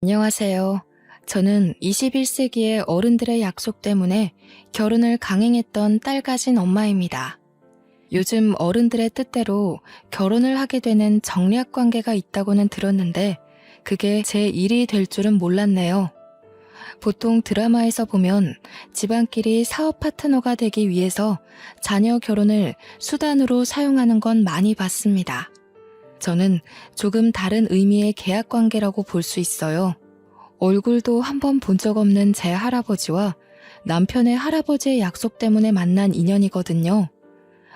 안녕하세요. 저는 21세기의 어른들의 약속 때문에 결혼을 강행했던 딸 가진 엄마입니다. 요즘 어른들의 뜻대로 결혼을 하게 되는 정략 관계가 있다고는 들었는데 그게 제 일이 될 줄은 몰랐네요. 보통 드라마에서 보면 집안끼리 사업 파트너가 되기 위해서 자녀 결혼을 수단으로 사용하는 건 많이 봤습니다. 저는 조금 다른 의미의 계약 관계라고 볼 수 있어요. 얼굴도 한 번 본 적 없는 제 할아버지와 남편의 할아버지의 약속 때문에 만난 인연이거든요.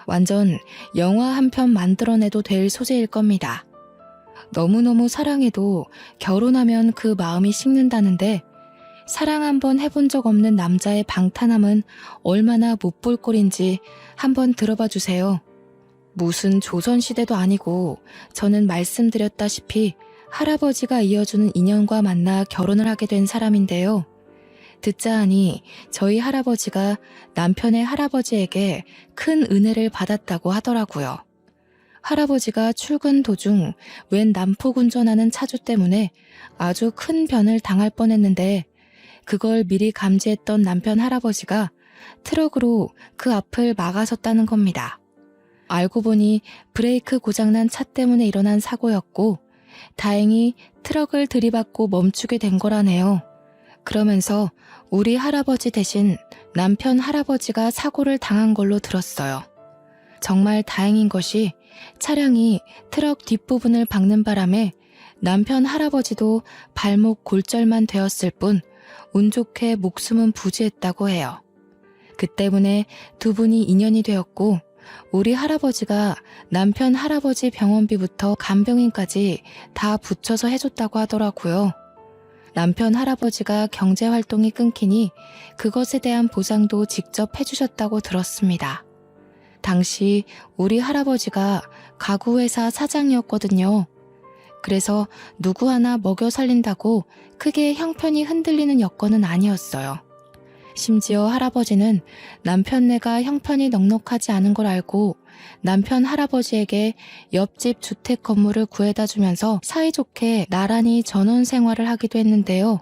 완전 영화 한 편 만들어내도 될 소재일 겁니다. 너무너무 사랑해도 결혼하면 그 마음이 식는다는데 사랑 한번 해본 적 없는 남자의 방탄함은 얼마나 못 볼 꼴인지 한번 들어봐 주세요. 무슨 조선시대도 아니고 저는 말씀드렸다시피 할아버지가 이어주는 인연과 만나 결혼을 하게 된 사람인데요. 듣자 하니 저희 할아버지가 남편의 할아버지에게 큰 은혜를 받았다고 하더라고요. 할아버지가 출근 도중 웬 난폭 운전하는 차주 때문에 아주 큰 변을 당할 뻔했는데 그걸 미리 감지했던 남편 할아버지가 트럭으로 그 앞을 막아섰다는 겁니다. 알고 보니 브레이크 고장난 차 때문에 일어난 사고였고 다행히 트럭을 들이받고 멈추게 된 거라네요. 그러면서 우리 할아버지 대신 남편 할아버지가 사고를 당한 걸로 들었어요. 정말 다행인 것이 차량이 트럭 뒷부분을 박는 바람에 남편 할아버지도 발목 골절만 되었을 뿐 운 좋게 목숨은 부지했다고 해요. 그 때문에 두 분이 인연이 되었고 우리 할아버지가 남편 할아버지 병원비부터 간병인까지 다 붙여서 해줬다고 하더라고요. 남편 할아버지가 경제활동이 끊기니 그것에 대한 보상도 직접 해주셨다고 들었습니다. 당시 우리 할아버지가 가구회사 사장이었거든요. 그래서 누구 하나 먹여 살린다고 크게 형편이 흔들리는 여건은 아니었어요. 심지어 할아버지는 남편네가 형편이 넉넉하지 않은 걸 알고 남편 할아버지에게 옆집 주택 건물을 구해다 주면서 사이좋게 나란히 전원 생활을 하기도 했는데요.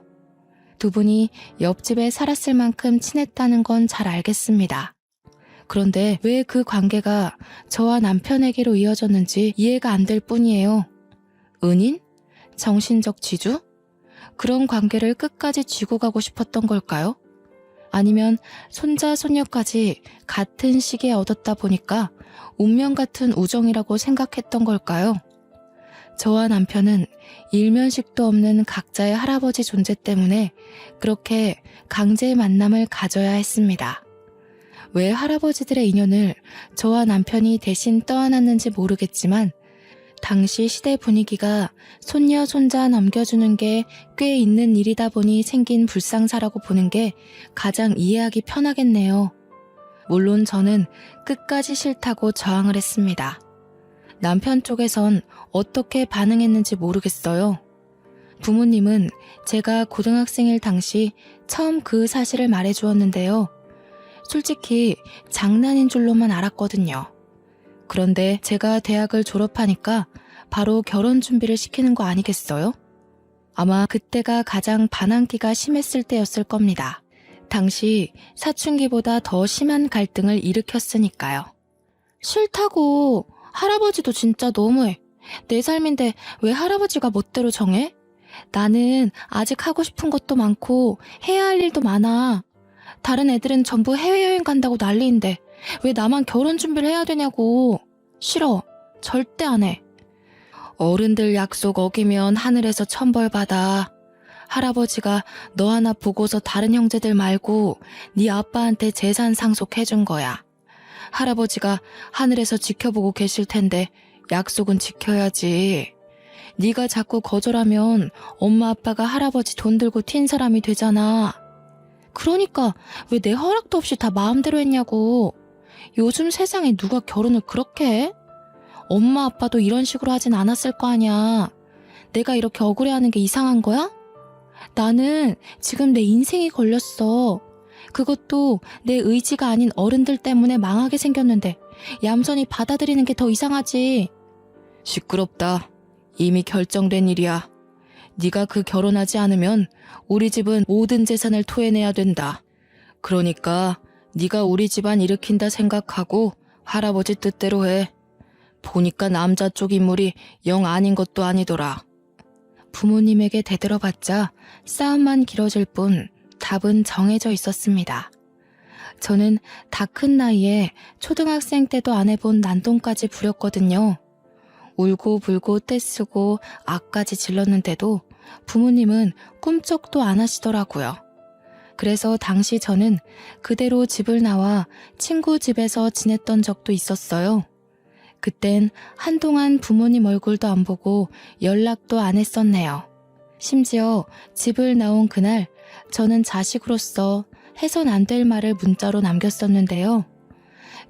두 분이 옆집에 살았을 만큼 친했다는 건 잘 알겠습니다. 그런데 왜 그 관계가 저와 남편에게로 이어졌는지 이해가 안 될 뿐이에요. 은인? 정신적 지주? 그런 관계를 끝까지 쥐고 가고 싶었던 걸까요? 아니면 손자 손녀까지 같은 시기에 얻었다 보니까 운명 같은 우정이라고 생각했던 걸까요? 저와 남편은 일면식도 없는 각자의 할아버지 존재 때문에 그렇게 강제의 만남을 가져야 했습니다. 왜 할아버지들의 인연을 저와 남편이 대신 떠안았는지 모르겠지만 당시 시대 분위기가 손녀 손자 넘겨주는 게 꽤 있는 일이다 보니 생긴 불상사라고 보는 게 가장 이해하기 편하겠네요. 물론 저는 끝까지 싫다고 저항을 했습니다. 남편 쪽에선 어떻게 반응했는지 모르겠어요. 부모님은 제가 고등학생일 당시 처음 그 사실을 말해주었는데요. 솔직히 장난인 줄로만 알았거든요. 그런데 제가 대학을 졸업하니까 바로 결혼 준비를 시키는 거 아니겠어요? 아마 그때가 가장 반항기가 심했을 때였을 겁니다. 당시 사춘기보다 더 심한 갈등을 일으켰으니까요. 싫다고. 할아버지도 진짜 너무해. 내 삶인데 왜 할아버지가 멋대로 정해? 나는 아직 하고 싶은 것도 많고 해야 할 일도 많아. 다른 애들은 전부 해외여행 간다고 난리인데 왜 나만 결혼 준비를 해야 되냐고. 싫어. 절대 안 해. 어른들 약속 어기면 하늘에서 천벌 받아. 할아버지가 너 하나 보고서 다른 형제들 말고 네 아빠한테 재산 상속해준 거야. 할아버지가 하늘에서 지켜보고 계실 텐데 약속은 지켜야지. 네가 자꾸 거절하면 엄마 아빠가 할아버지 돈 들고 튄 사람이 되잖아. 그러니까 왜 내 허락도 없이 다 마음대로 했냐고. 요즘 세상에 누가 결혼을 그렇게 해? 엄마 아빠도 이런 식으로 하진 않았을 거 아니야. 내가 이렇게 억울해하는 게 이상한 거야? 나는 지금 내 인생이 걸렸어. 그것도 내 의지가 아닌 어른들 때문에 망하게 생겼는데 얌전히 받아들이는 게 더 이상하지. 시끄럽다. 이미 결정된 일이야. 네가 그 결혼하지 않으면 우리 집은 모든 재산을 토해내야 된다. 그러니까 네가 우리 집안 일으킨다 생각하고 할아버지 뜻대로 해. 보니까 남자 쪽 인물이 영 아닌 것도 아니더라. 부모님에게 대들어봤자 싸움만 길어질 뿐 답은 정해져 있었습니다. 저는 다 큰 나이에 초등학생 때도 안 해본 난동까지 부렸거든요. 울고 불고 떼쓰고 악까지 질렀는데도 부모님은 꿈쩍도 안 하시더라고요. 그래서 당시 저는 그대로 집을 나와 친구 집에서 지냈던 적도 있었어요. 그땐 한동안 부모님 얼굴도 안 보고 연락도 안 했었네요. 심지어 집을 나온 그날 저는 자식으로서 해선 안 될 말을 문자로 남겼었는데요.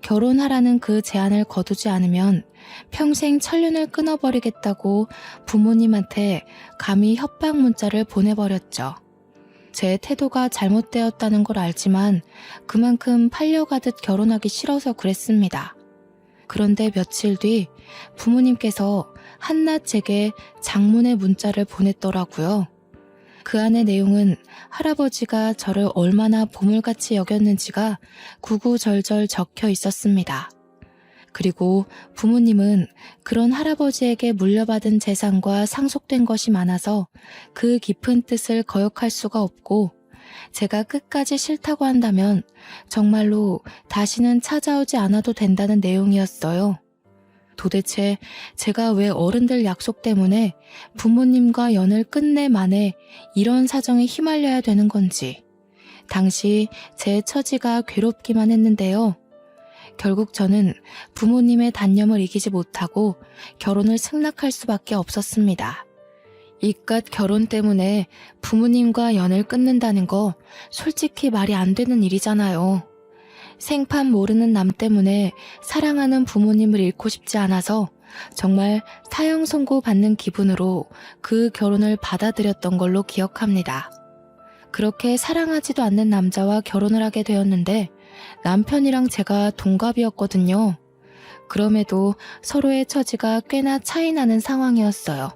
결혼하라는 그 제안을 거두지 않으면 평생 천륜을 끊어버리겠다고 부모님한테 감히 협박 문자를 보내버렸죠. 제 태도가 잘못되었다는 걸 알지만 그만큼 팔려가듯 결혼하기 싫어서 그랬습니다. 그런데 며칠 뒤 부모님께서 한낱 제게 장문의 문자를 보냈더라고요. 그 안의 내용은 할아버지가 저를 얼마나 보물같이 여겼는지가 구구절절 적혀 있었습니다. 그리고 부모님은 그런 할아버지에게 물려받은 재산과 상속된 것이 많아서 그 깊은 뜻을 거역할 수가 없고, 제가 끝까지 싫다고 한다면 정말로 다시는 찾아오지 않아도 된다는 내용이었어요. 도대체 제가 왜 어른들 약속 때문에 부모님과 연을 끝내 만에 이런 사정에 휘말려야 되는 건지, 당시 제 처지가 괴롭기만 했는데요. 결국 저는 부모님의 단념을 이기지 못하고 결혼을 승낙할 수밖에 없었습니다. 이깟 결혼 때문에 부모님과 연을 끊는다는 거 솔직히 말이 안 되는 일이잖아요. 생판 모르는 남 때문에 사랑하는 부모님을 잃고 싶지 않아서 정말 사형 선고 받는 기분으로 그 결혼을 받아들였던 걸로 기억합니다. 그렇게 사랑하지도 않는 남자와 결혼을 하게 되었는데 남편이랑 제가 동갑이었거든요. 그럼에도 서로의 처지가 꽤나 차이 나는 상황이었어요.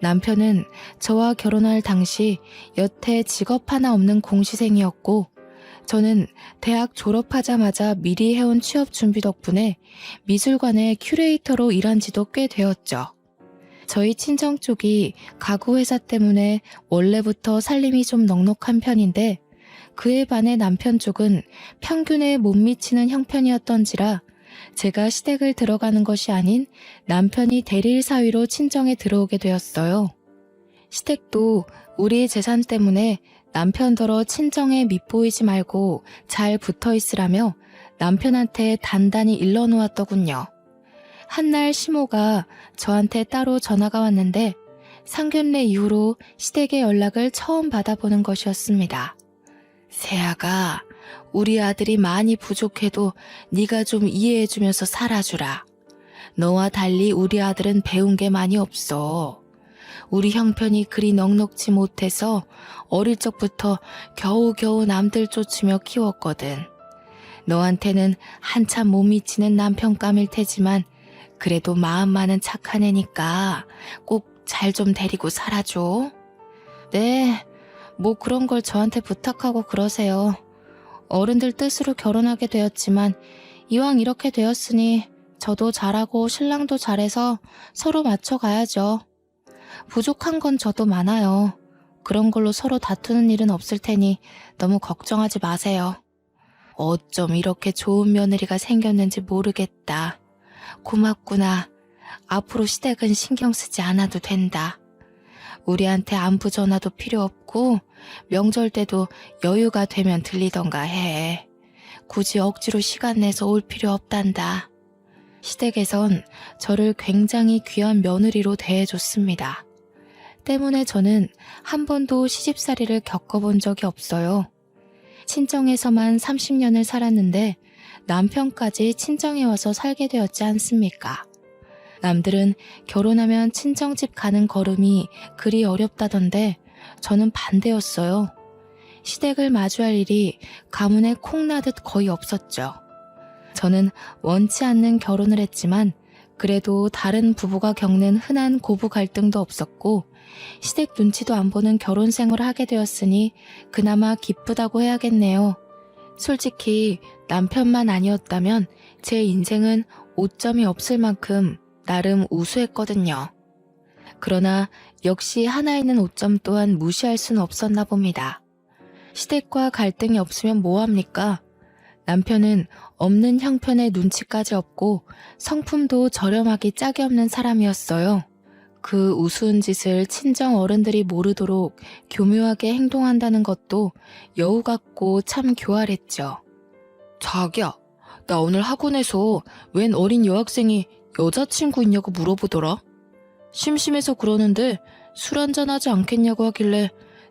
남편은 저와 결혼할 당시 여태 직업 하나 없는 공시생이었고, 저는 대학 졸업하자마자 미리 해온 취업 준비 덕분에 미술관의 큐레이터로 일한 지도 꽤 되었죠. 저희 친정 쪽이 가구 회사 때문에 원래부터 살림이 좀 넉넉한 편인데, 그에 반해 남편 쪽은 평균에 못 미치는 형편이었던지라 제가 시댁을 들어가는 것이 아닌 남편이 대릴 사위로 친정에 들어오게 되었어요. 시댁도 우리 재산 때문에 남편더러 친정에 밉보이지 말고 잘 붙어 있으라며 남편한테 단단히 일러놓았더군요. 한날 시모가 저한테 따로 전화가 왔는데 상견례 이후로 시댁의 연락을 처음 받아보는 것이었습니다. 세아가, 우리 아들이 많이 부족해도 네가 좀 이해해주면서 살아주라. 너와 달리 우리 아들은 배운 게 많이 없어. 우리 형편이 그리 넉넉지 못해서 어릴 적부터 겨우겨우 남들 쫓으며 키웠거든. 너한테는 한참 못 미치는 남편감일 테지만 그래도 마음만은 착한 애니까 꼭 잘 좀 데리고 살아줘. 네, 뭐 그런 걸 저한테 부탁하고 그러세요. 어른들 뜻으로 결혼하게 되었지만 이왕 이렇게 되었으니 저도 잘하고 신랑도 잘해서 서로 맞춰가야죠. 부족한 건 저도 많아요. 그런 걸로 서로 다투는 일은 없을 테니 너무 걱정하지 마세요. 어쩜 이렇게 좋은 며느리가 생겼는지 모르겠다. 고맙구나. 앞으로 시댁은 신경 쓰지 않아도 된다. 우리한테 안부 전화도 필요 없고 명절 때도 여유가 되면 들리던가 해. 굳이 억지로 시간 내서 올 필요 없단다. 시댁에선 저를 굉장히 귀한 며느리로 대해줬습니다. 때문에 저는 한 번도 시집살이를 겪어본 적이 없어요. 친정에서만 30년을 살았는데 남편까지 친정에 와서 살게 되었지 않습니까? 남들은 결혼하면 친정집 가는 걸음이 그리 어렵다던데 저는 반대였어요. 시댁을 마주할 일이 가문에 콩나듯 거의 없었죠. 저는 원치 않는 결혼을 했지만 그래도 다른 부부가 겪는 흔한 고부 갈등도 없었고 시댁 눈치도 안 보는 결혼 생활을 하게 되었으니 그나마 기쁘다고 해야겠네요. 솔직히 남편만 아니었다면 제 인생은 오점이 없을 만큼 나름 우수했거든요. 그러나 역시 하나 있는 오점 또한 무시할 수는 없었나 봅니다. 시댁과 갈등이 없으면 뭐합니까? 남편은 없는 형편에 눈치까지 없고 성품도 저렴하기 짝이 없는 사람이었어요. 그 우스운 짓을 친정 어른들이 모르도록 교묘하게 행동한다는 것도 여우 같고 참 교활했죠. 자기야, 나 오늘 학원에서 웬 어린 여학생이 여자친구 있냐고 물어보더라. 심심해서 그러는데 술 한잔하지 않겠냐고 하길래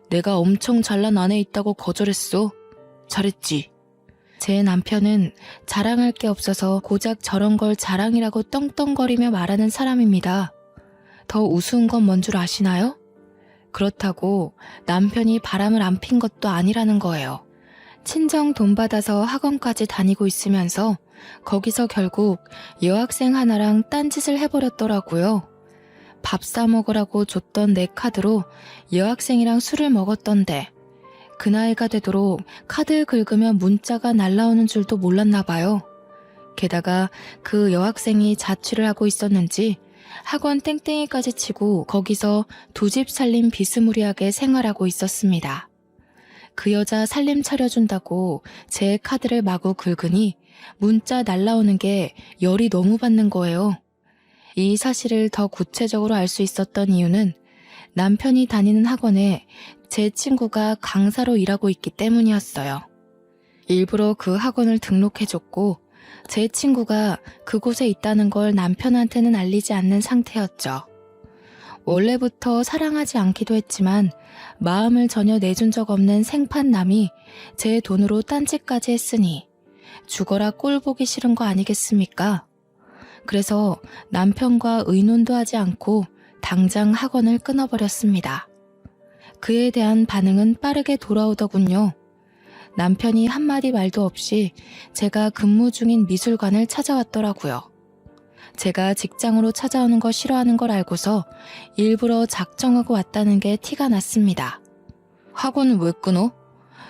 내가 엄청 잘난 아내 있다고 거절했어. 잘했지. 제 남편은 자랑할 게 없어서 고작 저런 걸 자랑이라고 떵떵거리며 말하는 사람입니다. 더 우스운 건 뭔 줄 아시나요? 그렇다고 남편이 바람을 안 핀 것도 아니라는 거예요. 친정 돈 받아서 학원까지 다니고 있으면서 거기서 결국 여학생 하나랑 딴짓을 해버렸더라고요. 밥 사 먹으라고 줬던 내 카드로 여학생이랑 술을 먹었던데 그 나이가 되도록 카드 긁으면 문자가 날라오는 줄도 몰랐나 봐요. 게다가 그 여학생이 자취를 하고 있었는지 학원 땡땡이까지 치고 거기서 두 집 살림 비스무리하게 생활하고 있었습니다. 그 여자 살림 차려준다고 제 카드를 마구 긁으니 문자 날라오는 게 열이 너무 받는 거예요. 이 사실을 더 구체적으로 알 수 있었던 이유는 남편이 다니는 학원에 제 친구가 강사로 일하고 있기 때문이었어요. 일부러 그 학원을 등록해줬고 제 친구가 그곳에 있다는 걸 남편한테는 알리지 않는 상태였죠. 원래부터 사랑하지 않기도 했지만 마음을 전혀 내준 적 없는 생판남이 제 돈으로 딴짓까지 했으니 죽어라 꼴 보기 싫은 거 아니겠습니까? 그래서 남편과 의논도 하지 않고 당장 학원을 끊어버렸습니다. 그에 대한 반응은 빠르게 돌아오더군요. 남편이 한마디 말도 없이 제가 근무 중인 미술관을 찾아왔더라고요. 제가 직장으로 찾아오는 거 싫어하는 걸 알고서 일부러 작정하고 왔다는 게 티가 났습니다. 학원은 왜 끊어?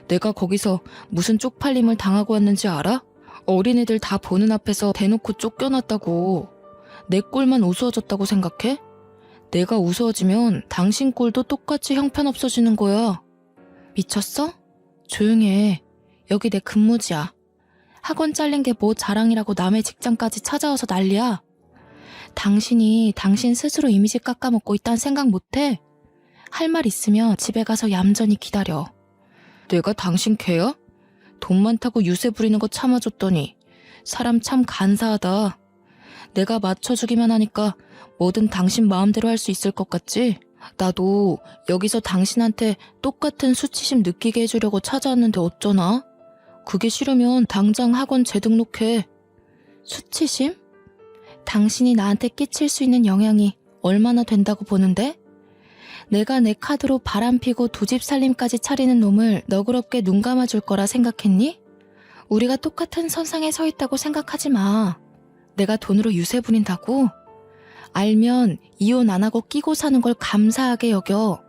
내가 거기서 무슨 쪽팔림을 당하고 왔는지 알아? 어린애들 다 보는 앞에서 대놓고 쫓겨났다고. 내 꼴만 우스워졌다고 생각해? 내가 우스워지면 당신 꼴도 똑같이 형편없어지는 거야. 미쳤어? 조용히 해. 여기 내 근무지야. 학원 잘린 게 뭐 자랑이라고 남의 직장까지 찾아와서 난리야. 당신이 당신 스스로 이미지 깎아먹고 있다는 생각 못해? 할 말 있으면 집에 가서 얌전히 기다려. 내가 당신 개야? 돈 많다고 유세 부리는 거 참아줬더니 사람 참 간사하다. 내가 맞춰주기만 하니까 뭐든 당신 마음대로 할 수 있을 것 같지? 나도 여기서 당신한테 똑같은 수치심 느끼게 해주려고 찾아왔는데 어쩌나? 그게 싫으면 당장 학원 재등록해. 수치심? 당신이 나한테 끼칠 수 있는 영향이 얼마나 된다고 보는데? 내가 내 카드로 바람피고 두 집 살림까지 차리는 놈을 너그럽게 눈 감아줄 거라 생각했니? 우리가 똑같은 선상에 서 있다고 생각하지 마. 내가 돈으로 유세 부린다고? 알면 이혼 안 하고 끼고 사는 걸 감사하게 여겨.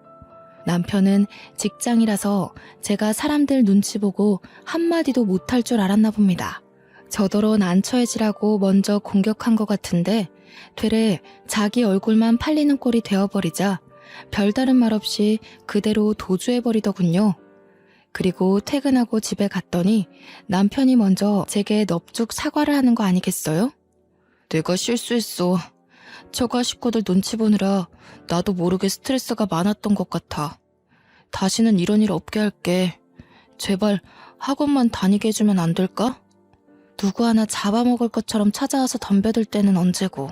남편은 직장이라서 제가 사람들 눈치 보고 한마디도 못할 줄 알았나 봅니다. 저더러 난처해지라고 먼저 공격한 것 같은데 되레 자기 얼굴만 팔리는 꼴이 되어버리자 별다른 말 없이 그대로 도주해버리더군요. 그리고 퇴근하고 집에 갔더니 남편이 먼저 제게 넙죽 사과를 하는 거 아니겠어요? 내가 실수했어. 처가 식구들 눈치 보느라 나도 모르게 스트레스가 많았던 것 같아. 다시는 이런 일 없게 할게. 제발 학원만 다니게 해주면 안 될까? 누구 하나 잡아먹을 것처럼 찾아와서 덤벼들 때는 언제고.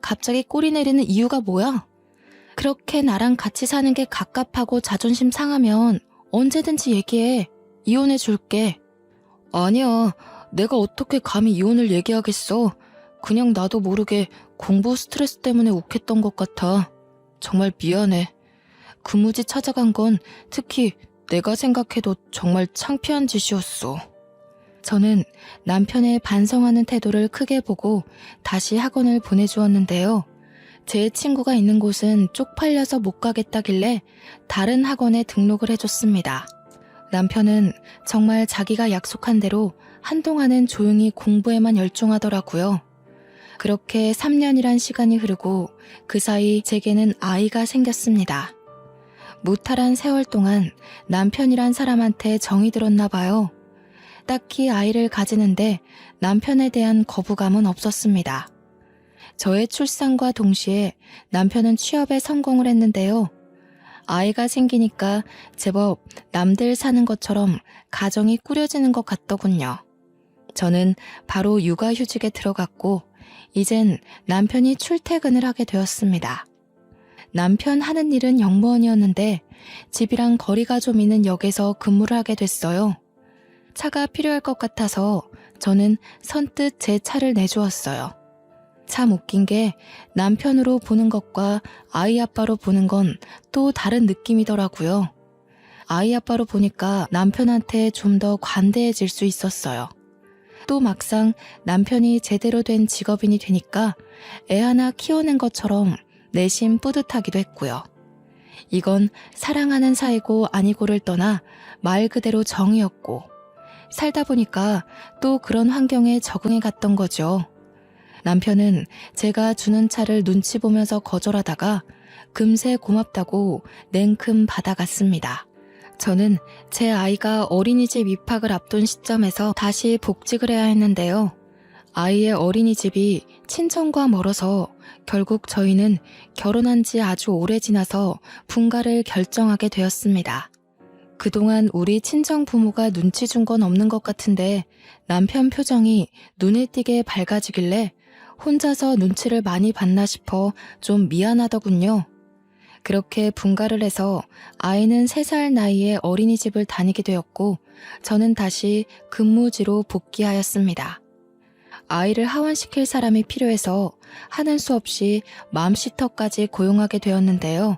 갑자기 꼬리 내리는 이유가 뭐야? 그렇게 나랑 같이 사는 게 갑갑하고 자존심 상하면 언제든지 얘기해. 이혼해 줄게. 아니야. 내가 어떻게 감히 이혼을 얘기하겠어. 그냥 나도 모르게 공부 스트레스 때문에 욱했던 것 같아. 정말 미안해. 근무지 찾아간 건 특히 내가 생각해도 정말 창피한 짓이었어. 저는 남편의 반성하는 태도를 크게 보고 다시 학원을 보내주었는데요. 제 친구가 있는 곳은 쪽팔려서 못 가겠다길래 다른 학원에 등록을 해줬습니다. 남편은 정말 자기가 약속한 대로 한동안은 조용히 공부에만 열중하더라고요. 그렇게 3년이란 시간이 흐르고 그 사이 제게는 아이가 생겼습니다. 무탈한 세월 동안 남편이란 사람한테 정이 들었나 봐요. 딱히 아이를 가지는데 남편에 대한 거부감은 없었습니다. 저의 출산과 동시에 남편은 취업에 성공을 했는데요. 아이가 생기니까 제법 남들 사는 것처럼 가정이 꾸려지는 것 같더군요. 저는 바로 육아휴직에 들어갔고 이젠 남편이 출퇴근을 하게 되었습니다. 남편 하는 일은 영무원이었는데 집이랑 거리가 좀 있는 역에서 근무를 하게 됐어요. 차가 필요할 것 같아서 저는 선뜻 제 차를 내주었어요. 참 웃긴 게 남편으로 보는 것과 아이 아빠로 보는 건 또 다른 느낌이더라고요. 아이 아빠로 보니까 남편한테 좀 더 관대해질 수 있었어요. 또 막상 남편이 제대로 된 직업인이 되니까 애 하나 키워낸 것처럼 내심 뿌듯하기도 했고요. 이건 사랑하는 사이고 아니고를 떠나 말 그대로 정이었고 살다 보니까 또 그런 환경에 적응해 갔던 거죠. 남편은 제가 주는 차를 눈치 보면서 거절하다가 금세 고맙다고 냉큼 받아갔습니다. 저는 제 아이가 어린이집 입학을 앞둔 시점에서 다시 복직을 해야 했는데요. 아이의 어린이집이 친정과 멀어서 결국 저희는 결혼한 지 아주 오래 지나서 분가를 결정하게 되었습니다. 그동안 우리 친정 부모가 눈치 준 건 없는 것 같은데 남편 표정이 눈에 띄게 밝아지길래 혼자서 눈치를 많이 봤나 싶어 좀 미안하더군요. 그렇게 분가를 해서 아이는 3살 나이에 어린이집을 다니게 되었고 저는 다시 근무지로 복귀하였습니다. 아이를 하원시킬 사람이 필요해서 하는 수 없이 맘시터까지 고용하게 되었는데요.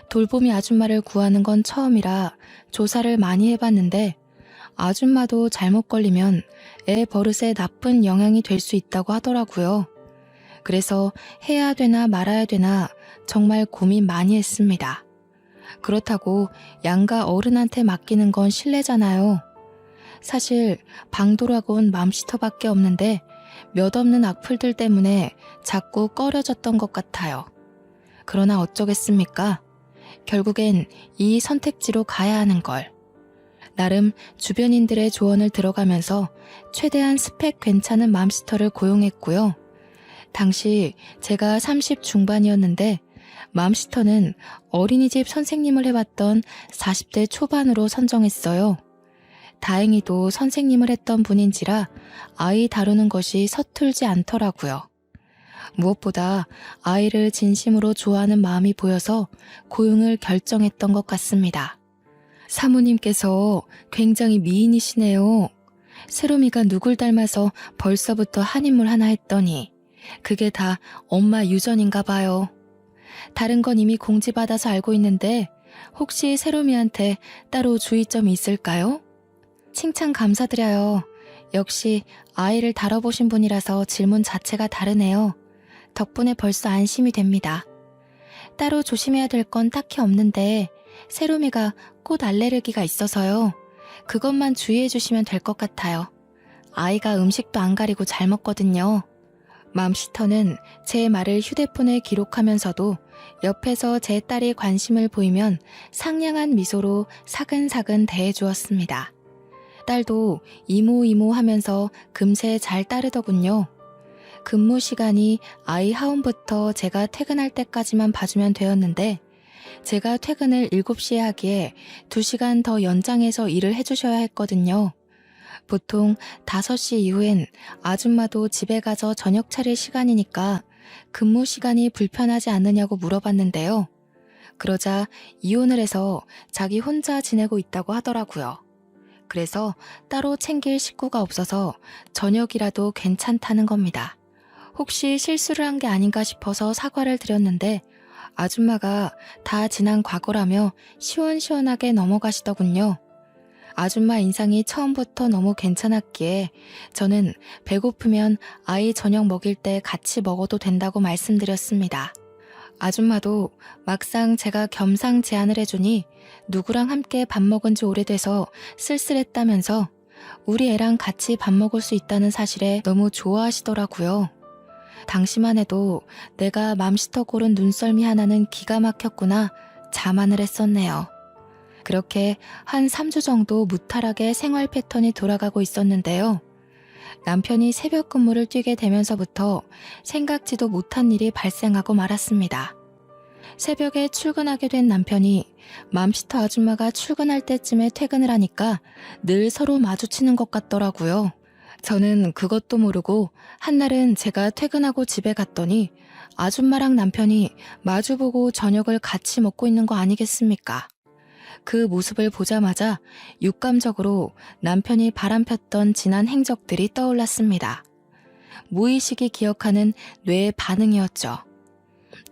돌보미 아줌마를 구하는 건 처음이라 조사를 많이 해봤는데 아줌마도 잘못 걸리면 애 버릇에 나쁜 영향이 될 수 있다고 하더라고요. 그래서 해야 되나 말아야 되나 정말 고민 많이 했습니다. 그렇다고 양가 어른한테 맡기는 건 실례잖아요. 사실 방도락은 맘시터밖에 없는데 몇 없는 악플들 때문에 자꾸 꺼려졌던 것 같아요. 그러나 어쩌겠습니까? 결국엔 이 선택지로 가야 하는 걸. 나름 주변인들의 조언을 들어가면서 최대한 스펙 괜찮은 맘시터를 고용했고요. 당시 제가 30 중반이었는데 맘시터는 어린이집 선생님을 해봤던 40대 초반으로 선정했어요. 다행히도 선생님을 했던 분인지라 아이 다루는 것이 서툴지 않더라고요. 무엇보다 아이를 진심으로 좋아하는 마음이 보여서 고용을 결정했던 것 같습니다. 사모님께서 굉장히 미인이시네요. 세롬이가 누굴 닮아서 벌써부터 한인물 하나 했더니 그게 다 엄마 유전인가 봐요. 다른 건 이미 공지받아서 알고 있는데 혹시 세롬이한테 따로 주의점이 있을까요? 칭찬 감사드려요. 역시 아이를 다뤄보신 분이라서 질문 자체가 다르네요. 덕분에 벌써 안심이 됩니다. 따로 조심해야 될 건 딱히 없는데 세롬이가 꽃 알레르기가 있어서요. 그것만 주의해 주시면 될 것 같아요. 아이가 음식도 안 가리고 잘 먹거든요. 맘시터는 제 말을 휴대폰에 기록하면서도 옆에서 제 딸이 관심을 보이면 상냥한 미소로 사근사근 대해주었습니다. 딸도 이모 하면서 금세 잘 따르더군요. 근무 시간이 아이 하원부터 제가 퇴근할 때까지만 봐주면 되었는데 제가 퇴근을 7시에 하기에 2시간 더 연장해서 일을 해주셔야 했거든요. 보통 5시 이후엔 아줌마도 집에 가서 저녁 차릴 시간이니까 근무 시간이 불편하지 않느냐고 물어봤는데요. 그러자 이혼을 해서 자기 혼자 지내고 있다고 하더라고요. 그래서 따로 챙길 식구가 없어서 저녁이라도 괜찮다는 겁니다. 혹시 실수를 한 게 아닌가 싶어서 사과를 드렸는데 아줌마가 다 지난 과거라며 시원시원하게 넘어가시더군요. 아줌마 인상이 처음부터 너무 괜찮았기에 저는 배고프면 아이 저녁 먹일 때 같이 먹어도 된다고 말씀드렸습니다. 아줌마도 막상 제가 겸상 제안을 해주니 누구랑 함께 밥 먹은 지 오래돼서 쓸쓸했다면서 우리 애랑 같이 밥 먹을 수 있다는 사실에 너무 좋아하시더라고요. 당시만 해도 내가 맘시터 고른 눈썰미 하나는 기가 막혔구나 자만을 했었네요. 그렇게 한 3주 정도 무탈하게 생활 패턴이 돌아가고 있었는데요. 남편이 새벽 근무를 뛰게 되면서부터 생각지도 못한 일이 발생하고 말았습니다. 새벽에 출근하게 된 남편이 맘시터 아줌마가 출근할 때쯤에 퇴근을 하니까 늘 서로 마주치는 것 같더라고요. 저는 그것도 모르고 한날은 제가 퇴근하고 집에 갔더니 아줌마랑 남편이 마주보고 저녁을 같이 먹고 있는 거 아니겠습니까? 그 모습을 보자마자 육감적으로 남편이 바람폈던 지난 행적들이 떠올랐습니다. 무의식이 기억하는 뇌의 반응이었죠.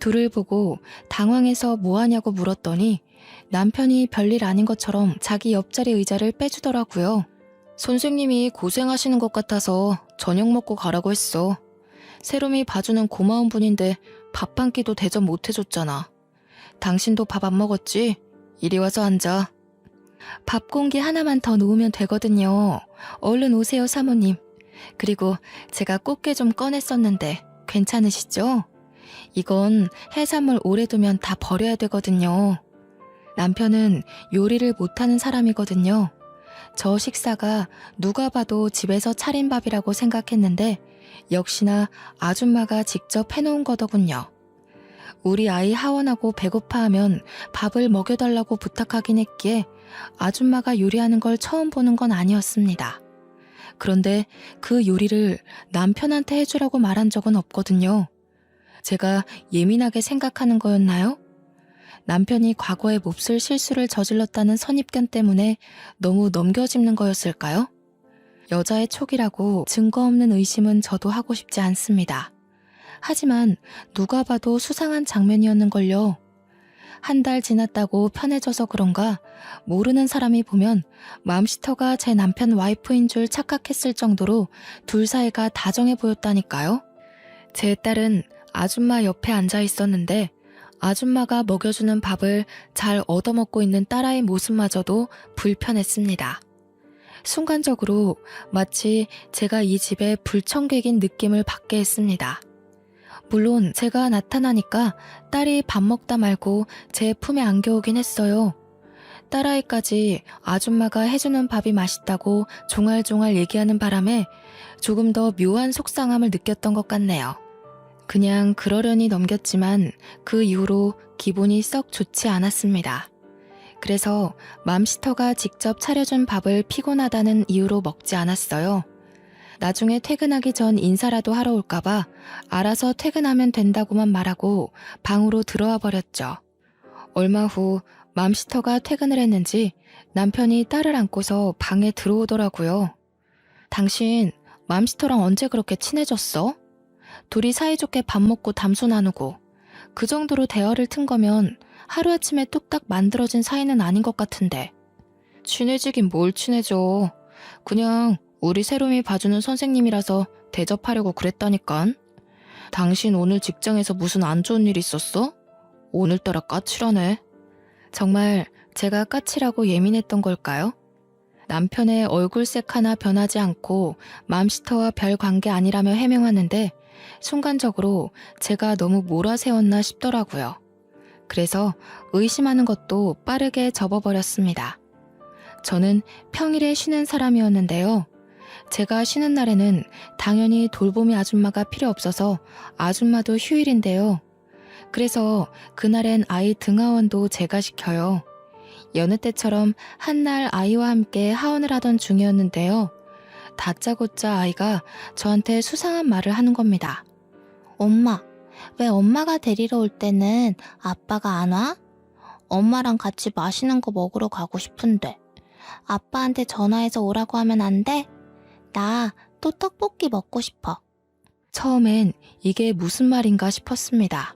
둘을 보고 당황해서 뭐하냐고 물었더니 남편이 별일 아닌 것처럼 자기 옆자리 의자를 빼주더라고요. 선생님이 고생하시는 것 같아서 저녁 먹고 가라고 했어. 세롬이 봐주는 고마운 분인데 밥 한 끼도 대접 못 해줬잖아. 당신도 밥 안 먹었지? 이리 와서 앉아. 밥 공기 하나만 더 놓으면 되거든요. 얼른 오세요, 사모님. 그리고 제가 꽃게 좀 꺼냈었는데 괜찮으시죠? 이건 해산물 오래 두면 다 버려야 되거든요. 남편은 요리를 못하는 사람이거든요. 저 식사가 누가 봐도 집에서 차린 밥이라고 생각했는데 역시나 아줌마가 직접 해놓은 거더군요. 우리 아이 하원하고 배고파하면 밥을 먹여달라고 부탁하긴 했기에 아줌마가 요리하는 걸 처음 보는 건 아니었습니다. 그런데 그 요리를 남편한테 해주라고 말한 적은 없거든요. 제가 예민하게 생각하는 거였나요? 남편이 과거에 몹쓸 실수를 저질렀다는 선입견 때문에 너무 넘겨짚는 거였을까요? 여자의 촉이라고 증거 없는 의심은 저도 하고 싶지 않습니다. 하지만 누가 봐도 수상한 장면이었는걸요. 한 달 지났다고 편해져서 그런가 모르는 사람이 보면 맘시터가 제 남편 와이프인 줄 착각했을 정도로 둘 사이가 다정해 보였다니까요. 제 딸은 아줌마 옆에 앉아 있었는데 아줌마가 먹여주는 밥을 잘 얻어먹고 있는 딸아이 모습마저도 불편했습니다. 순간적으로 마치 제가 이 집의 불청객인 느낌을 받게 했습니다. 물론 제가 나타나니까 딸이 밥 먹다 말고 제 품에 안겨오긴 했어요. 딸아이까지 아줌마가 해주는 밥이 맛있다고 종알종알 얘기하는 바람에 조금 더 묘한 속상함을 느꼈던 것 같네요. 그냥 그러려니 넘겼지만 그 이후로 기분이 썩 좋지 않았습니다. 그래서 맘시터가 직접 차려준 밥을 피곤하다는 이유로 먹지 않았어요. 나중에 퇴근하기 전 인사라도 하러 올까봐 알아서 퇴근하면 된다고만 말하고 방으로 들어와 버렸죠. 얼마 후 맘시터가 퇴근을 했는지 남편이 딸을 안고서 방에 들어오더라고요. 당신 맘시터랑 언제 그렇게 친해졌어? 둘이 사이좋게 밥 먹고 담소 나누고 그 정도로 대화를 튼 거면 하루아침에 뚝딱 만들어진 사이는 아닌 것 같은데. 친해지긴 뭘 친해져. 그냥 우리 세롬이 봐주는 선생님이라서 대접하려고 그랬다니깐. 당신 오늘 직장에서 무슨 안 좋은 일 있었어? 오늘따라 까칠하네. 정말 제가 까칠하고 예민했던 걸까요? 남편의 얼굴색 하나 변하지 않고 맘시터와 별 관계 아니라며 해명하는데 순간적으로 제가 너무 몰아세웠나 싶더라고요. 그래서 의심하는 것도 빠르게 접어버렸습니다. 저는 평일에 쉬는 사람이었는데요. 제가 쉬는 날에는 당연히 돌보미 아줌마가 필요 없어서 아줌마도 휴일인데요. 그래서 그날엔 아이 등하원도 제가 시켜요. 여느 때처럼 한날 아이와 함께 하원을 하던 중이었는데요. 다짜고짜 아이가 저한테 수상한 말을 하는 겁니다. 엄마, 왜 엄마가 데리러 올 때는 아빠가 안 와? 엄마랑 같이 맛있는 거 먹으러 가고 싶은데 아빠한테 전화해서 오라고 하면 안 돼? 나 또 떡볶이 먹고 싶어. 처음엔 이게 무슨 말인가 싶었습니다.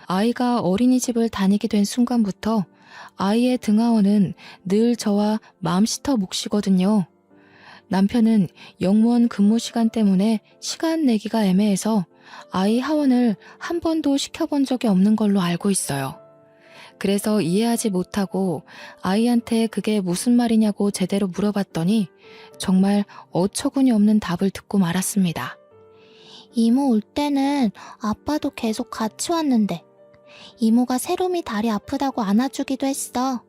아이가 어린이집을 다니게 된 순간부터 아이의 등하원은 늘 저와 맘시터 몫이거든요. 남편은 영무원 근무 시간 때문에 시간 내기가 애매해서 아이 하원을 한 번도 시켜본 적이 없는 걸로 알고 있어요. 그래서 이해하지 못하고 아이한테 그게 무슨 말이냐고 제대로 물어봤더니 정말 어처구니 없는 답을 듣고 말았습니다. 이모 올 때는 아빠도 계속 같이 왔는데 이모가 세롬이 다리 아프다고 안아주기도 했어.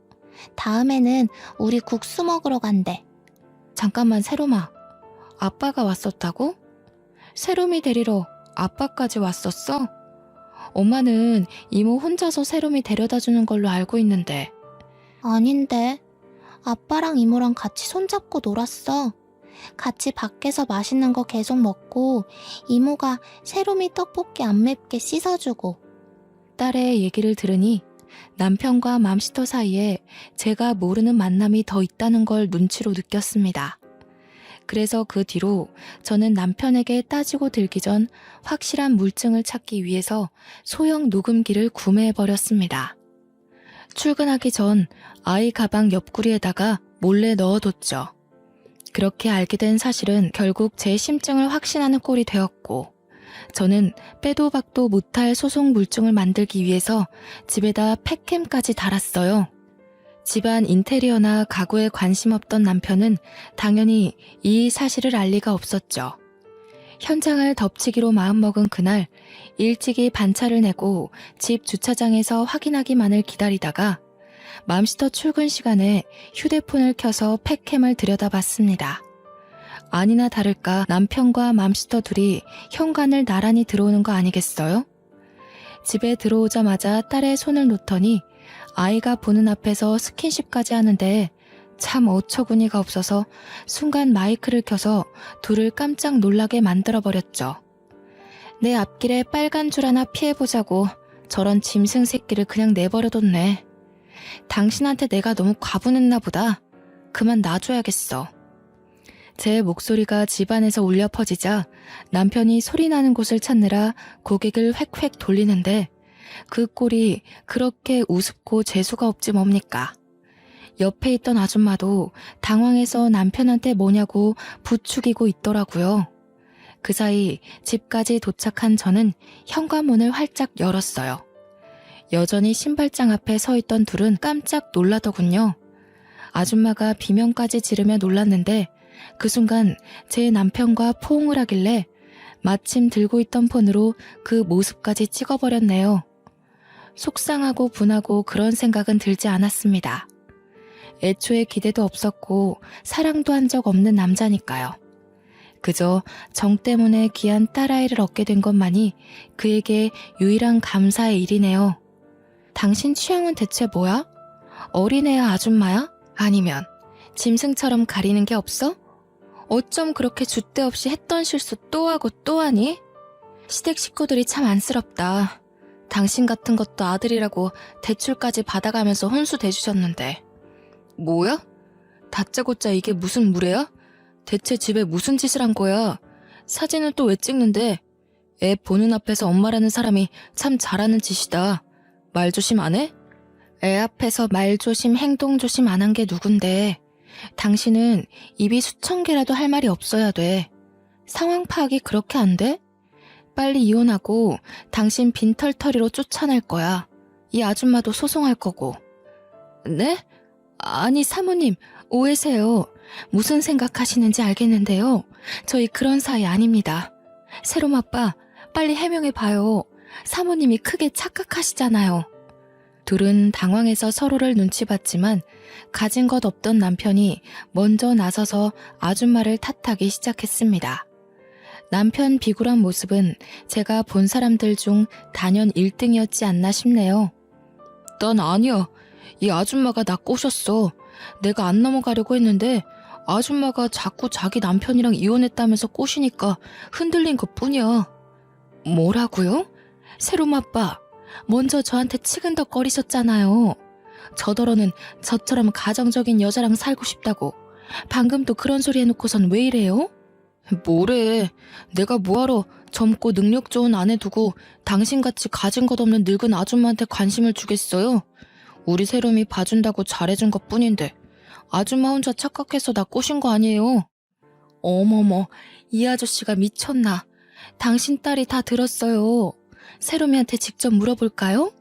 다음에는 우리 국수 먹으러 간대. 잠깐만 세롬아, 아빠가 왔었다고? 세롬이 데리러 아빠까지 왔었어? 엄마는 이모 혼자서 세롬이 데려다 주는 걸로 알고 있는데. 아닌데. 아빠랑 이모랑 같이 손잡고 놀았어. 같이 밖에서 맛있는 거 계속 먹고 이모가 세롬이 떡볶이 안 맵게 씻어주고. 딸의 얘기를 들으니 남편과 맘시터 사이에 제가 모르는 만남이 더 있다는 걸 눈치로 느꼈습니다. 그래서 그 뒤로 저는 남편에게 따지고 들기 전 확실한 물증을 찾기 위해서 소형 녹음기를 구매해버렸습니다. 출근하기 전 아이 가방 옆구리에다가 몰래 넣어뒀죠. 그렇게 알게 된 사실은 결국 제 심증을 확신하는 꼴이 되었고, 저는 빼도 박도 못할 소송 물증을 만들기 위해서 집에다 팩캠까지 달았어요. 집안 인테리어나 가구에 관심 없던 남편은 당연히 이 사실을 알 리가 없었죠. 현장을 덮치기로 마음먹은 그날 일찍이 반차를 내고 집 주차장에서 확인하기만을 기다리다가 맘시터 출근 시간에 휴대폰을 켜서 팩캠을 들여다봤습니다. 아니나 다를까 남편과 맘시터 둘이 현관을 나란히 들어오는 거 아니겠어요? 집에 들어오자마자 딸의 손을 놓더니 아이가 보는 앞에서 스킨십까지 하는데 참 어처구니가 없어서 순간 마이크를 켜서 둘을 깜짝 놀라게 만들어버렸죠. 내 앞길에 빨간 줄 하나 피해보자고 저런 짐승 새끼를 그냥 내버려뒀네. 당신한테 내가 너무 과분했나 보다. 그만 놔줘야겠어. 제 목소리가 집안에서 울려 퍼지자 남편이 소리나는 곳을 찾느라 고개를 획획 돌리는데 그 꼴이 그렇게 우습고 재수가 없지 뭡니까. 옆에 있던 아줌마도 당황해서 남편한테 뭐냐고 부추기고 있더라고요. 그 사이 집까지 도착한 저는 현관문을 활짝 열었어요. 여전히 신발장 앞에 서 있던 둘은 깜짝 놀라더군요. 아줌마가 비명까지 지르며 놀랐는데 그 순간 제 남편과 포옹을 하길래 마침 들고 있던 폰으로 그 모습까지 찍어버렸네요. 속상하고 분하고 그런 생각은 들지 않았습니다. 애초에 기대도 없었고 사랑도 한 적 없는 남자니까요. 그저 정 때문에 귀한 딸아이를 얻게 된 것만이 그에게 유일한 감사의 일이네요. 당신 취향은 대체 뭐야? 어린애야 아줌마야? 아니면 짐승처럼 가리는 게 없어? 어쩜 그렇게 줏대 없이 했던 실수 또 하고 또 하니? 시댁 식구들이 참 안쓰럽다. 당신 같은 것도 아들이라고 대출까지 받아가면서 혼수 대주셨는데. 뭐야? 다짜고짜 이게 무슨 무례야? 대체 집에 무슨 짓을 한 거야? 사진은 또 왜 찍는데? 애 보는 앞에서 엄마라는 사람이 참 잘하는 짓이다. 말 조심 안 해? 애 앞에서 말 조심 행동 조심 안 한 게 누군데. 당신은 입이 수천 개라도 할 말이 없어야 돼. 상황 파악이 그렇게 안 돼? 빨리 이혼하고 당신 빈털터리로 쫓아낼 거야. 이 아줌마도 소송할 거고. 네? 아니 사모님 오해세요. 무슨 생각하시는지 알겠는데요. 저희 그런 사이 아닙니다. 세롬 아빠 빨리 해명해봐요. 사모님이 크게 착각하시잖아요. 둘은 당황해서 서로를 눈치 봤지만 가진 것 없던 남편이 먼저 나서서 아줌마를 탓하기 시작했습니다. 남편 비굴한 모습은 제가 본 사람들 중 단연 1등이었지 않나 싶네요. 난 아니야. 이 아줌마가 나 꼬셨어. 내가 안 넘어가려고 했는데 아줌마가 자꾸 자기 남편이랑 이혼했다면서 꼬시니까 흔들린 것뿐이야. 뭐라고요? 세롬 아빠, 먼저 저한테 치근덕거리셨잖아요. 저더러는 저처럼 가정적인 여자랑 살고 싶다고. 방금 또 그런 소리 해놓고선 왜 이래요? 뭐래. 내가 뭐하러 젊고 능력 좋은 아내 두고 당신같이 가진 것 없는 늙은 아줌마한테 관심을 주겠어요? 우리 세롬이 봐준다고 잘해준 것뿐인데 아줌마 혼자 착각해서 나 꼬신 거 아니에요? 어머머, 이 아저씨가 미쳤나. 당신 딸이 다 들었어요. 세롬이한테 직접 물어볼까요?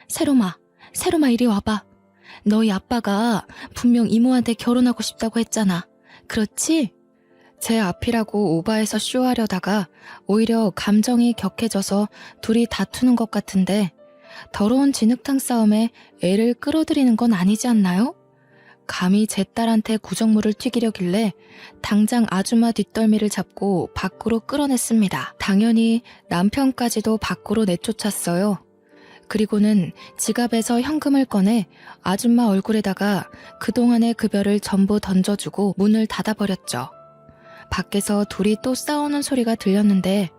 세롬아 이리 와봐. 너희 아빠가 분명 이모한테 결혼하고 싶다고 했잖아. 그렇지? 제 앞이라고 오바해서 쇼하려다가 오히려 감정이 격해져서 둘이 다투는 것 같은데 더러운 진흙탕 싸움에 애를 끌어들이는 건 아니지 않나요? 감히 제 딸한테 구정물을 튀기려길래 당장 아줌마 뒷덜미를 잡고 밖으로 끌어냈습니다. 당연히 남편까지도 밖으로 내쫓았어요. 그리고는 지갑에서 현금을 꺼내 아줌마 얼굴에다가 그동안의 급여를 전부 던져주고 문을 닫아버렸죠. 밖에서 둘이 또 싸우는 소리가 들렸는데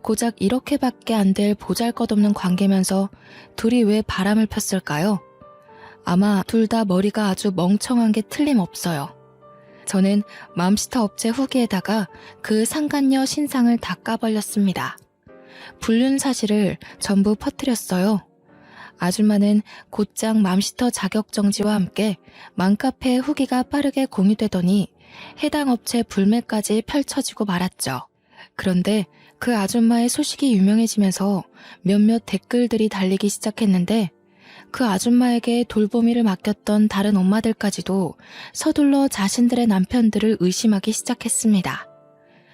고작 이렇게밖에 안 될 보잘것없는 관계면서 둘이 왜 바람을 폈을까요? 아마 둘 다 머리가 아주 멍청한 게 틀림없어요. 저는 맘스터 업체 후기에다가 그 상간녀 신상을 다 까발렸습니다. 불륜 사실을 전부 퍼뜨렸어요. 아줌마는 곧장 맘스터 자격정지와 함께 맘카페 후기가 빠르게 공유되더니 해당 업체 불매까지 펼쳐지고 말았죠. 그런데 그 아줌마의 소식이 유명해지면서 몇몇 댓글들이 달리기 시작했는데 그 아줌마에게 돌보미를 맡겼던 다른 엄마들까지도 서둘러 자신들의 남편들을 의심하기 시작했습니다.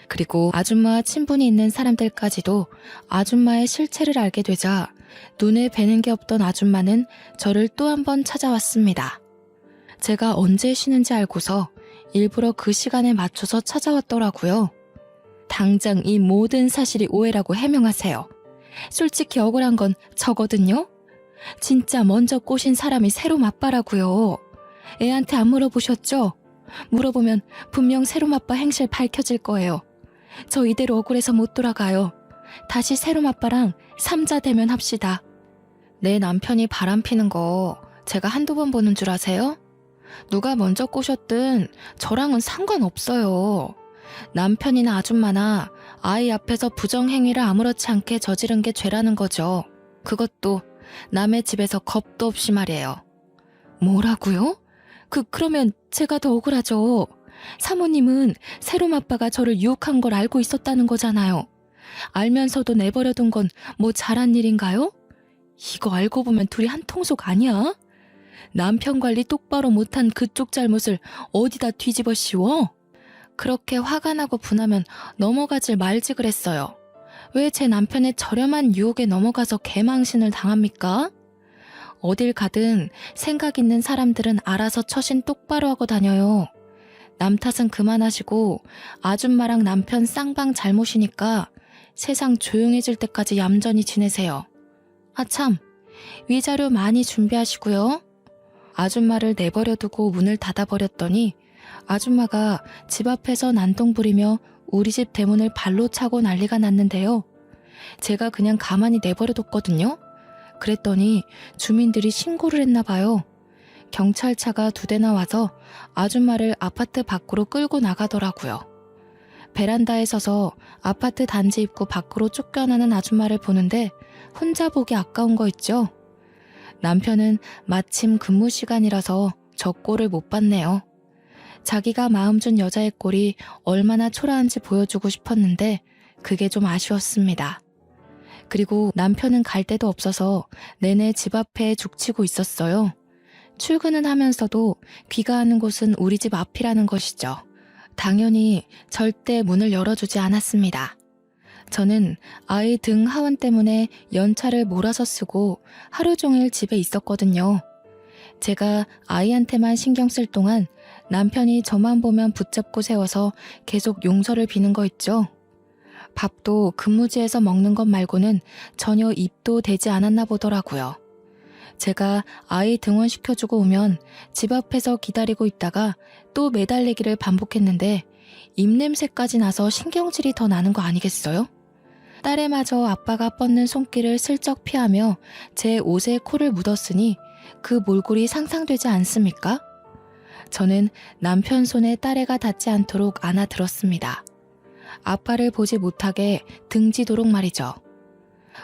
그리고 아줌마와 친분이 있는 사람들까지도 아줌마의 실체를 알게 되자 눈에 뵈는 게 없던 아줌마는 저를 또 한 번 찾아왔습니다. 제가 언제 쉬는지 알고서 일부러 그 시간에 맞춰서 찾아왔더라고요. 당장 이 모든 사실이 오해라고 해명하세요. 솔직히 억울한 건 저거든요. 진짜 먼저 꼬신 사람이 세롬 아빠라고요. 애한테 안 물어보셨죠? 물어보면 분명 세롬 아빠 행실 밝혀질 거예요. 저 이대로 억울해서 못 돌아가요. 다시 세롬 아빠랑 삼자 대면합시다. 내 남편이 바람피는 거 제가 한두 번 보는 줄 아세요? 누가 먼저 꼬셨든 저랑은 상관없어요. 남편이나 아줌마나 아이 앞에서 부정행위를 아무렇지 않게 저지른 게 죄라는 거죠. 그것도 남의 집에서 겁도 없이 말이에요. 뭐라고요? 그러면 제가 더 억울하죠. 사모님은 세롬 아빠가 저를 유혹한 걸 알고 있었다는 거잖아요. 알면서도 내버려둔 건 뭐 잘한 일인가요? 이거 알고 보면 둘이 한 통속 아니야? 남편 관리 똑바로 못한 그쪽 잘못을 어디다 뒤집어 씌워? 그렇게 화가 나고 분하면 넘어가질 말지 그랬어요. 왜 제 남편의 저렴한 유혹에 넘어가서 개망신을 당합니까? 어딜 가든 생각 있는 사람들은 알아서 처신 똑바로 하고 다녀요. 남 탓은 그만하시고 아줌마랑 남편 쌍방 잘못이니까 세상 조용해질 때까지 얌전히 지내세요. 아참, 위자료 많이 준비하시고요. 아줌마를 내버려두고 문을 닫아버렸더니 아줌마가 집 앞에서 난동 부리며 우리 집 대문을 발로 차고 난리가 났는데요. 제가 그냥 가만히 내버려뒀거든요. 그랬더니 주민들이 신고를 했나 봐요. 경찰차가 2대나 와서 아줌마를 아파트 밖으로 끌고 나가더라고요. 베란다에 서서 아파트 단지 입구 밖으로 쫓겨나는 아줌마를 보는데 혼자 보기 아까운 거 있죠? 남편은 마침 근무 시간이라서 저 꼴을 못 봤네요. 자기가 마음 준 여자의 꼴이 얼마나 초라한지 보여주고 싶었는데 그게 좀 아쉬웠습니다. 그리고 남편은 갈 데도 없어서 내내 집 앞에 죽치고 있었어요. 출근은 하면서도 귀가하는 곳은 우리 집 앞이라는 것이죠. 당연히 절대 문을 열어주지 않았습니다. 저는 아이 등 하원 때문에 연차를 몰아서 쓰고 하루 종일 집에 있었거든요. 제가 아이한테만 신경 쓸 동안 남편이 저만 보면 붙잡고 세워서 계속 용서를 비는 거 있죠. 밥도 근무지에서 먹는 것 말고는 전혀 입도 대지 않았나 보더라고요. 제가 아이 등원시켜주고 오면 집 앞에서 기다리고 있다가 또 매달리기를 반복했는데 입냄새까지 나서 신경질이 더 나는 거 아니겠어요? 딸애마저 아빠가 뻗는 손길을 슬쩍 피하며 제 옷에 코를 묻었으니 그 몰골이 상상되지 않습니까? 저는 남편 손에 딸애가 닿지 않도록 안아들었습니다. 아빠를 보지 못하게 등지도록 말이죠.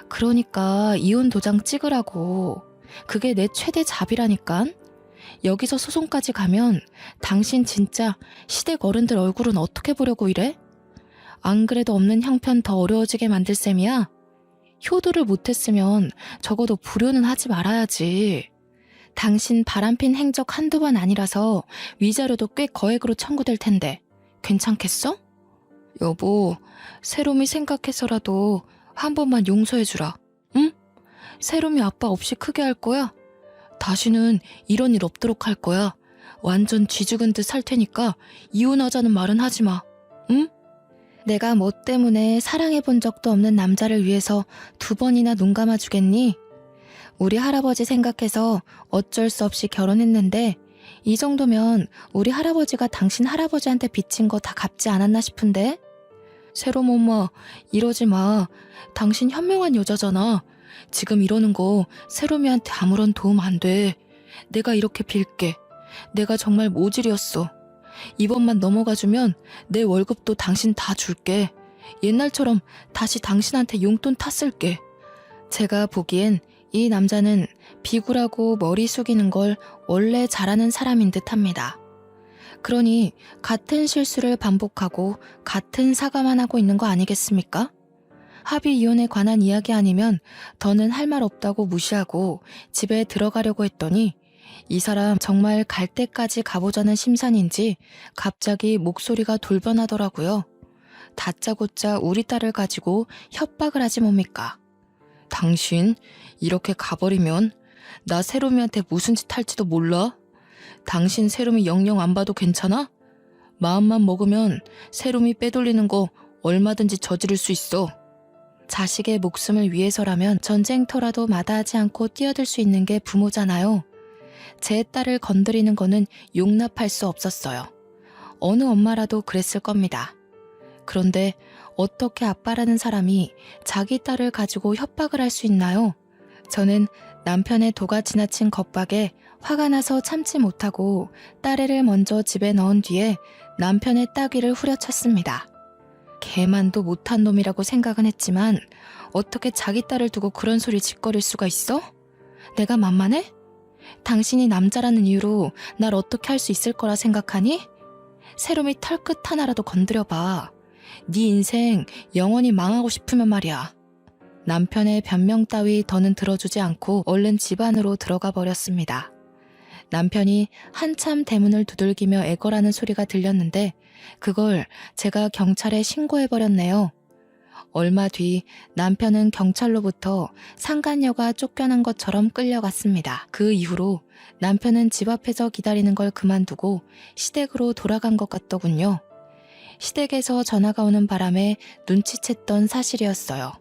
그러니까 이혼 도장 찍으라고. 그게 내 최대 잡이라니깐. 여기서 소송까지 가면 당신 진짜 시댁 어른들 얼굴은 어떻게 보려고 이래? 안 그래도 없는 형편 더 어려워지게 만들 셈이야? 효도를 못했으면 적어도 불효는 하지 말아야지. 당신 바람핀 행적 한두 번 아니라서 위자료도 꽤 거액으로 청구될 텐데 괜찮겠어? 여보, 세롬이 생각해서라도 한 번만 용서해주라. 응? 세롬이 아빠 없이 크게 할 거야? 다시는 이런 일 없도록 할 거야. 완전 쥐죽은 듯 살 테니까 이혼하자는 말은 하지 마. 응? 내가 뭐 때문에 사랑해본 적도 없는 남자를 위해서 2번이나 눈 감아주겠니? 우리 할아버지 생각해서 어쩔 수 없이 결혼했는데 이 정도면 우리 할아버지가 당신 할아버지한테 빚진 거 다 갚지 않았나 싶은데? 세롬 엄마, 이러지 마. 당신 현명한 여자잖아. 지금 이러는 거 세롬이한테 아무런 도움 안 돼. 내가 이렇게 빌게. 내가 정말 모질이었어. 이번만 넘어가주면 내 월급도 당신 다 줄게. 옛날처럼 다시 당신한테 용돈 탔을게. 제가 보기엔 이 남자는 비굴하고 머리 숙이는 걸 원래 잘하는 사람인 듯합니다. 그러니 같은 실수를 반복하고 같은 사과만 하고 있는 거 아니겠습니까? 합의 이혼에 관한 이야기 아니면 더는 할 말 없다고 무시하고 집에 들어가려고 했더니 이 사람 정말 갈 때까지 가보자는 심산인지 갑자기 목소리가 돌변하더라고요. 다짜고짜 우리 딸을 가지고 협박을 하지 뭡니까? 당신 이렇게 가버리면 나 세롬이한테 무슨 짓 할지도 몰라? 당신 세롬이 영영 안 봐도 괜찮아? 마음만 먹으면 세롬이 빼돌리는 거 얼마든지 저지를 수 있어. 자식의 목숨을 위해서라면 전쟁터라도 마다하지 않고 뛰어들 수 있는 게 부모잖아요. 제 딸을 건드리는 거는 용납할 수 없었어요. 어느 엄마라도 그랬을 겁니다. 그런데 어떻게 아빠라는 사람이 자기 딸을 가지고 협박을 할 수 있나요? 저는 남편의 도가 지나친 겁박에 화가 나서 참지 못하고 딸애를 먼저 집에 넣은 뒤에 남편의 따귀를 후려쳤습니다. 개만도 못한 놈이라고 생각은 했지만 어떻게 자기 딸을 두고 그런 소리 짓거릴 수가 있어? 내가 만만해? 당신이 남자라는 이유로 날 어떻게 할 수 있을 거라 생각하니? 세롬이 털끝 하나라도 건드려봐. 네 인생 영원히 망하고 싶으면 말이야. 남편의 변명 따위 더는 들어주지 않고 얼른 집 안으로 들어가 버렸습니다. 남편이 한참 대문을 두들기며 애걸하는 소리가 들렸는데 그걸 제가 경찰에 신고해버렸네요. 얼마 뒤 남편은 경찰로부터 상간녀가 쫓겨난 것처럼 끌려갔습니다. 그 이후로 남편은 집 앞에서 기다리는 걸 그만두고 시댁으로 돌아간 것 같더군요. 시댁에서 전화가 오는 바람에 눈치챘던 사실이었어요.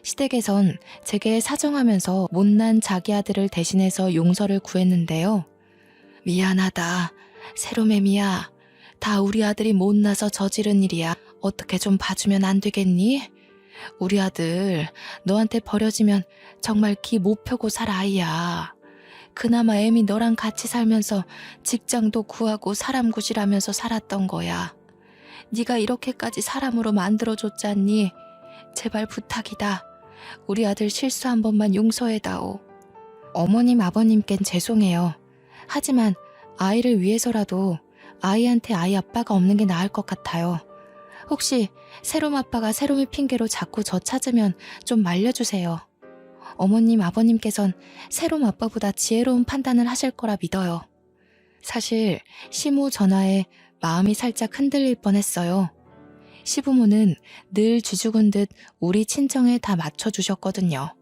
시댁에선 제게 사정하면서 못난 자기 아들을 대신해서 용서를 구했는데요. 미안하다. 세롬애미야. 다 우리 아들이 못나서 저지른 일이야. 어떻게 좀 봐주면 안 되겠니? 우리 아들 너한테 버려지면 정말 기 못 펴고 살 아이야. 그나마 애미 너랑 같이 살면서 직장도 구하고 사람 구실하면서 살았던 거야. 네가 이렇게까지 사람으로 만들어줬잖니. 제발 부탁이다. 우리 아들 실수 한 번만 용서해다오. 어머님 아버님께는 죄송해요. 하지만 아이를 위해서라도 아이한테 아이 아빠가 없는 게 나을 것 같아요. 혹시 세롬 아빠가 세롬이 핑계로 자꾸 저 찾으면 좀 말려주세요. 어머님 아버님께선 세롬 아빠보다 지혜로운 판단을 하실 거라 믿어요. 사실 시모 전화에 마음이 살짝 흔들릴 뻔했어요. 시부모는 늘 쥐죽은 듯 우리 친정에 다 맞춰주셨거든요.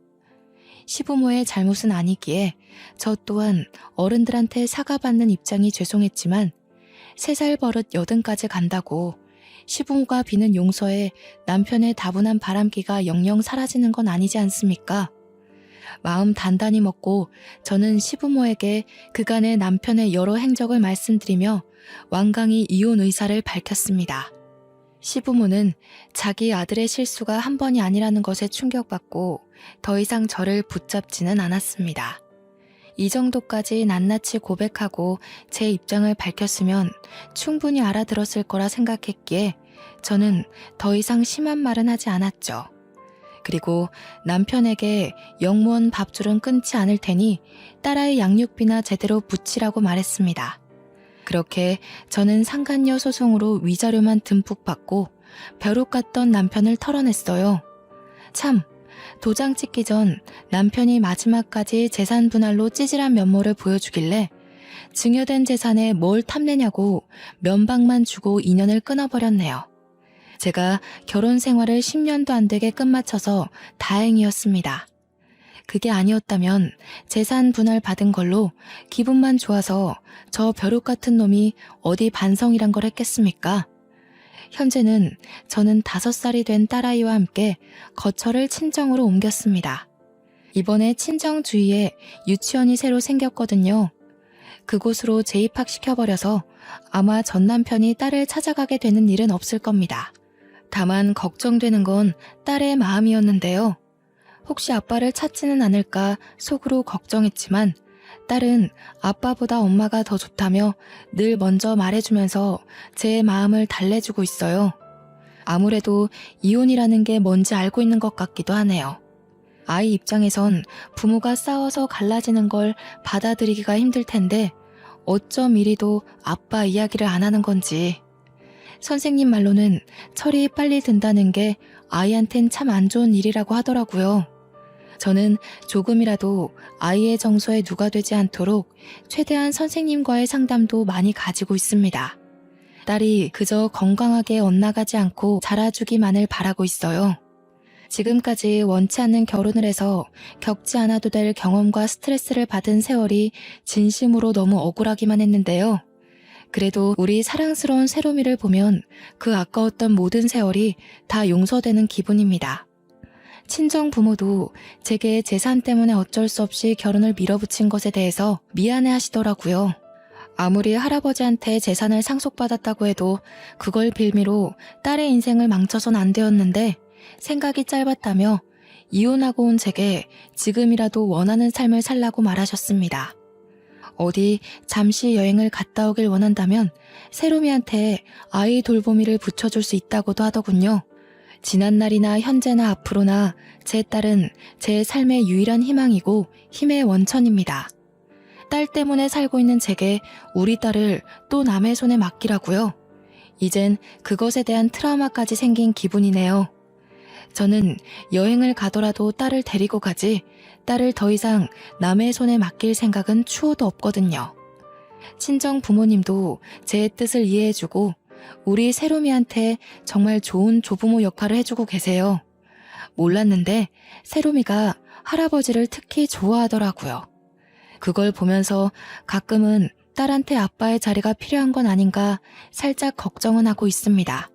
시부모의 잘못은 아니기에 저 또한 어른들한테 사과받는 입장이 죄송했지만 3살 버릇 80까지 간다고 시부모가 비는 용서에 남편의 다분한 바람기가 영영 사라지는 건 아니지 않습니까? 마음 단단히 먹고 저는 시부모에게 그간의 남편의 여러 행적을 말씀드리며 완강히 이혼 의사를 밝혔습니다. 시부모는 자기 아들의 실수가 한 번이 아니라는 것에 충격받고 더 이상 저를 붙잡지는 않았습니다. 이 정도까지 낱낱이 고백하고 제 입장을 밝혔으면 충분히 알아들었을 거라 생각했기에 저는 더 이상 심한 말은 하지 않았죠. 그리고 남편에게 영무원 밥줄은 끊지 않을 테니 딸아이 양육비나 제대로 붙이라고 말했습니다. 그렇게 저는 상간녀 소송으로 위자료만 듬뿍 받고 벼룩 같던 남편을 털어냈어요. 참, 도장 찍기 전 남편이 마지막까지 재산 분할로 찌질한 면모를 보여주길래 증여된 재산에 뭘 탐내냐고 면박만 주고 인연을 끊어버렸네요. 제가 결혼 생활을 10년도 안 되게 끝마쳐서 다행이었습니다. 그게 아니었다면 재산 분할 받은 걸로 기분만 좋아서 저 벼룩 같은 놈이 어디 반성이란 걸 했겠습니까? 현재는 저는 5살이 된 딸아이와 함께 거처를 친정으로 옮겼습니다. 이번에 친정 주위에 유치원이 새로 생겼거든요. 그곳으로 재입학시켜버려서 아마 전 남편이 딸을 찾아가게 되는 일은 없을 겁니다. 다만 걱정되는 건 딸의 마음이었는데요. 혹시 아빠를 찾지는 않을까 속으로 걱정했지만 딸은 아빠보다 엄마가 더 좋다며 늘 먼저 말해주면서 제 마음을 달래주고 있어요. 아무래도 이혼이라는 게 뭔지 알고 있는 것 같기도 하네요. 아이 입장에선 부모가 싸워서 갈라지는 걸 받아들이기가 힘들 텐데 어쩜 이리도 아빠 이야기를 안 하는 건지. 선생님 말로는 철이 빨리 든다는 게 아이한텐 참 안 좋은 일이라고 하더라고요. 저는 조금이라도 아이의 정서에 누가 되지 않도록 최대한 선생님과의 상담도 많이 가지고 있습니다. 딸이 그저 건강하게 엇나가지 않고 자라주기만을 바라고 있어요. 지금까지 원치 않는 결혼을 해서 겪지 않아도 될 경험과 스트레스를 받은 세월이 진심으로 너무 억울하기만 했는데요. 그래도 우리 사랑스러운 세롬이를 보면 그 아까웠던 모든 세월이 다 용서되는 기분입니다. 친정 부모도 제게 재산 때문에 어쩔 수 없이 결혼을 밀어붙인 것에 대해서 미안해 하시더라고요. 아무리 할아버지한테 재산을 상속받았다고 해도 그걸 빌미로 딸의 인생을 망쳐선 안 되었는데 생각이 짧았다며 이혼하고 온 제게 지금이라도 원하는 삶을 살라고 말하셨습니다. 어디 잠시 여행을 갔다 오길 원한다면 세롬이한테 아이 돌보미를 붙여줄 수 있다고도 하더군요. 지난날이나 현재나 앞으로나 제 딸은 제 삶의 유일한 희망이고 힘의 원천입니다. 딸 때문에 살고 있는 제게 우리 딸을 또 남의 손에 맡기라고요. 이젠 그것에 대한 트라우마까지 생긴 기분이네요. 저는 여행을 가더라도 딸을 데리고 가지 딸을 더 이상 남의 손에 맡길 생각은 추호도 없거든요. 친정 부모님도 제 뜻을 이해해주고 우리 세롬이한테 정말 좋은 조부모 역할을 해주고 계세요. 몰랐는데 세롬이가 할아버지를 특히 좋아하더라고요. 그걸 보면서 가끔은 딸한테 아빠의 자리가 필요한 건 아닌가 살짝 걱정은 하고 있습니다.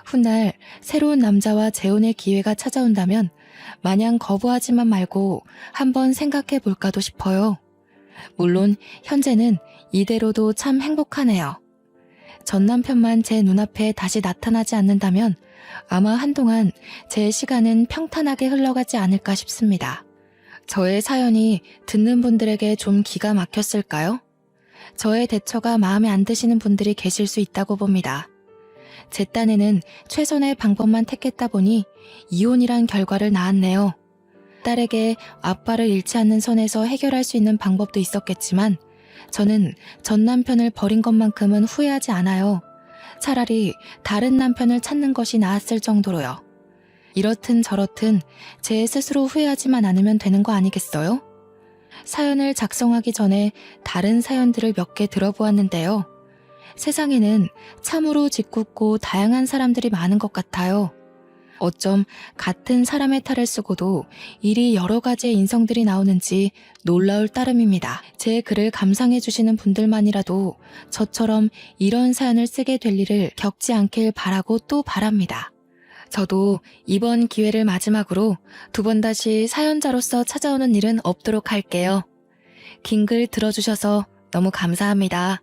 훗날 새로운 남자와 재혼의 기회가 찾아온다면 마냥 거부하지만 말고 한번 생각해 볼까도 싶어요. 물론 현재는 이대로도 참 행복하네요. 전 남편만 제 눈앞에 다시 나타나지 않는다면 아마 한동안 제 시간은 평탄하게 흘러가지 않을까 싶습니다. 저의 사연이 듣는 분들에게 좀 기가 막혔을까요? 저의 대처가 마음에 안 드시는 분들이 계실 수 있다고 봅니다. 제 딴에는 최선의 방법만 택했다 보니 이혼이란 결과를 낳았네요. 딸에게 아빠를 잃지 않는 선에서 해결할 수 있는 방법도 있었겠지만 저는 전 남편을 버린 것만큼은 후회하지 않아요. 차라리 다른 남편을 찾는 것이 나았을 정도로요. 이렇든 저렇든 제 스스로 후회하지만 않으면 되는 거 아니겠어요? 사연을 작성하기 전에 다른 사연들을 몇 개 들어보았는데요. 세상에는 참으로 짓궂고 다양한 사람들이 많은 것 같아요. 어쩜 같은 사람의 탈을 쓰고도 이리 여러 가지의 인성들이 나오는지 놀라울 따름입니다. 제 글을 감상해 주시는 분들만이라도 저처럼 이런 사연을 쓰게 될 일을 겪지 않길 바라고 또 바랍니다. 저도 이번 기회를 마지막으로 2번 다시 사연자로서 찾아오는 일은 없도록 할게요. 긴 글 들어주셔서 너무 감사합니다.